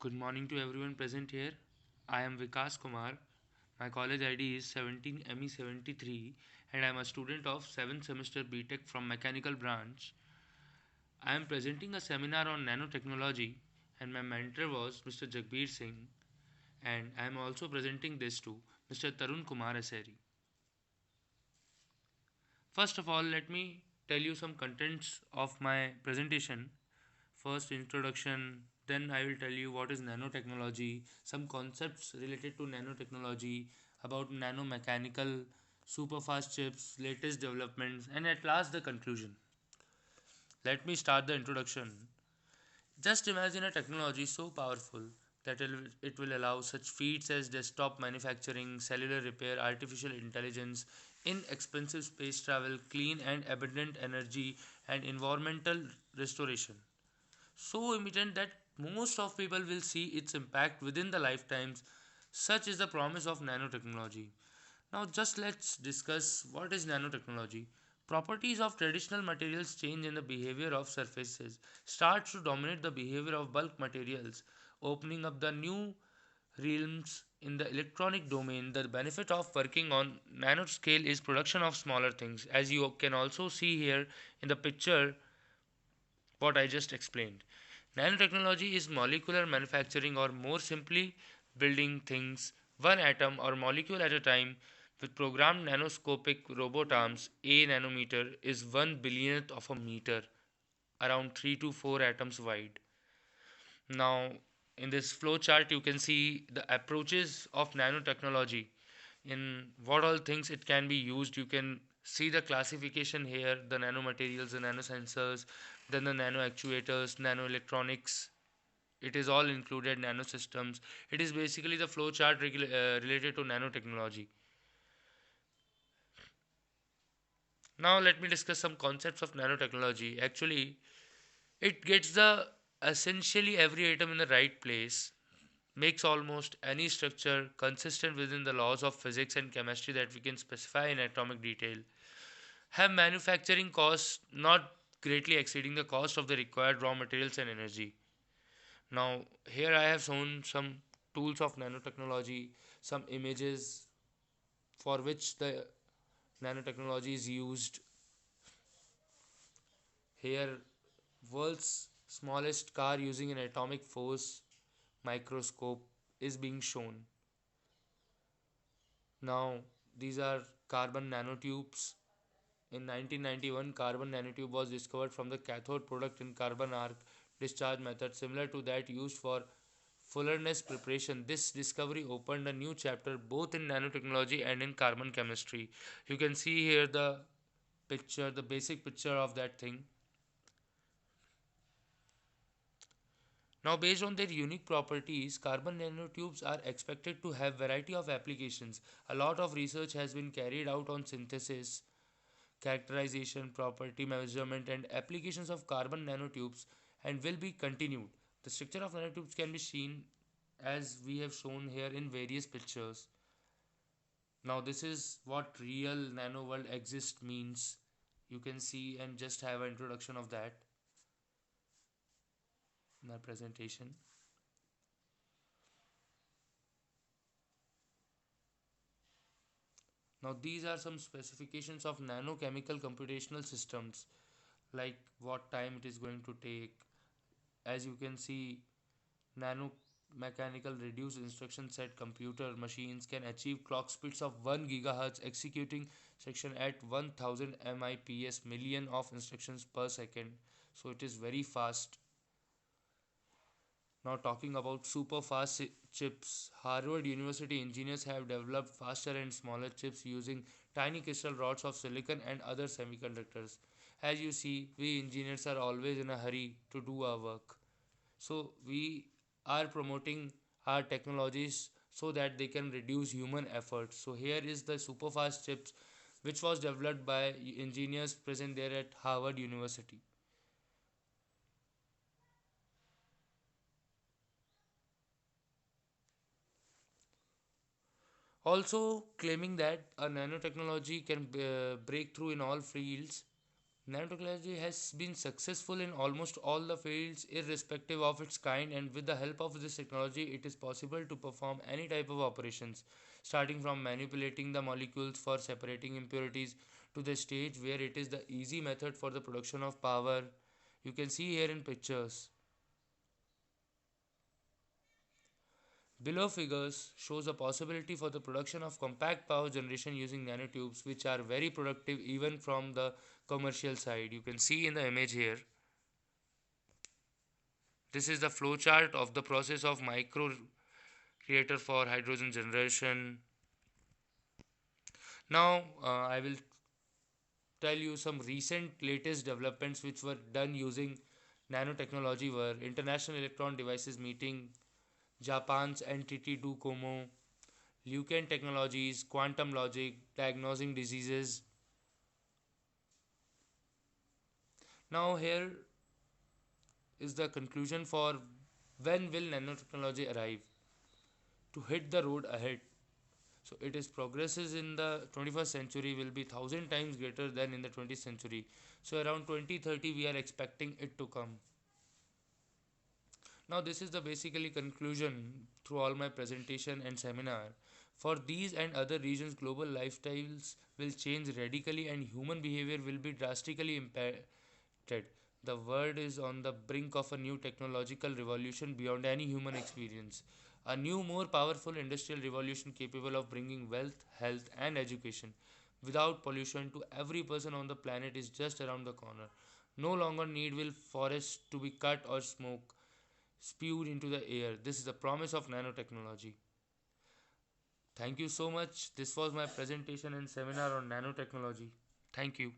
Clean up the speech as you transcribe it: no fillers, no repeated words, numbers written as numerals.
Good morning to everyone present here. I am Vikas Kumar. My college ID is 17ME73 and I am a student of 7th semester BTech from Mechanical Branch. I am presenting a seminar on nanotechnology and my mentor was Mr. Jagbir Singh, and I am also presenting this to Mr. Tarun Kumar Aseri. First of all, let me tell you some contents of my presentation. First, introduction, then I will tell you what is nanotechnology, some concepts related to nanotechnology, about nanomechanical, superfast chips, latest developments, and at last the conclusion. Let me start the introduction. Just imagine a technology so powerful that it will allow such feats as desktop manufacturing, cellular repair, artificial intelligence, inexpensive space travel, clean and abundant energy, and environmental restoration. So imminent that most of people will see its impact within the lifetimes. Such is the promise of nanotechnology. Now just let's discuss what is nanotechnology. Properties of traditional materials change in the behavior of surfaces, starts to dominate the behavior of bulk materials, opening up the new realms in the electronic domain. The benefit of working on nanoscale is production of smaller things, as you can also see here in the picture what I just explained. Nanotechnology is molecular manufacturing, or more simply, building things one atom or molecule at a time with programmed nanoscopic robot arms. A nanometer is 1 billionth of a meter, around 3 to 4 atoms wide. Now, in this flow chart, you can see the approaches of nanotechnology, in what all things it can be used. You can see the classification here: the nanomaterials, the nanosensors, then the nano actuators, nanoelectronics. It is all included, nanosystems. It is basically the flow chart related to nanotechnology. Now, let me discuss some concepts of nanotechnology. Actually, it gets the essentially every atom in the right place, makes almost any structure consistent within the laws of physics and chemistry that we can specify in atomic detail, have manufacturing costs not greatly exceeding the cost of the required raw materials and energy. Now, here I have shown some tools of nanotechnology, some images for which the nanotechnology is used. Here, world's smallest car using an atomic force microscope is being shown. Now, these are carbon nanotubes. In 1991, carbon nanotube was discovered from the cathode product in carbon arc discharge method, similar to that used for furnace preparation. This discovery opened a new chapter both in nanotechnology and in carbon chemistry. You can see here the picture, the basic picture of that thing. Now, based on their unique properties, carbon nanotubes are expected to have variety of applications. A lot of research has been carried out on synthesis, characterization, property measurement, and applications of carbon nanotubes, and will be continued. The structure of nanotubes can be seen as we have shown here in various pictures. Now, this is what real nano world exist means. You can see and just have an introduction of that in our presentation. Now, these are some specifications of nanochemical computational systems, like what time it is going to take. As you can see, nano mechanical reduced instruction set computer machines can achieve clock speeds of 1 gigahertz, executing instruction at 1000 MIPS, million of instructions per second. So it is very fast. Now, talking about super fast chips, Harvard University engineers have developed faster and smaller chips using tiny crystal rods of silicon and other semiconductors. As you see, we engineers are always in a hurry to do our work. So, we are promoting our technologies so that they can reduce human effort. So, here is the super fast chips which was developed by engineers present there at Harvard University. Also, claiming that a nanotechnology can break through in all fields, Nanotechnology has been successful in almost all the fields, irrespective of its kind, and with the help of this technology, it is possible to perform any type of operations, starting from manipulating the molecules for separating impurities to the stage where it is the easy method for the production of power. You can see here in pictures. Below figures shows a possibility for the production of compact power generation using nanotubes, which are very productive even from the commercial side. You can see in the image here. This is the flowchart of the process of micro reactor for hydrogen generation. Now, I will tell you some recent latest developments which were done using nanotechnology were International Electron Devices Meeting, Japan's NTT Docomo, Leucan Technologies, Quantum Logic, Diagnosing Diseases. Now, here is the conclusion for when will nanotechnology arrive to hit the road ahead. So it is progresses in the 21st century will be 1,000 times greater than in the 20th century. So around 2030 we are expecting it to come. Now this is the basically conclusion through all my presentation and seminar. For these and other regions, global lifestyles will change radically and human behavior will be drastically impacted. The world is on the brink of a new technological revolution beyond any human experience. A new, more powerful industrial revolution capable of bringing wealth, health, and education without pollution to every person on the planet is just around the corner. No longer need will forests to be cut or smoke spewed into the air. This is the promise of nanotechnology. Thank you so much. This was my presentation and seminar on nanotechnology. Thank you.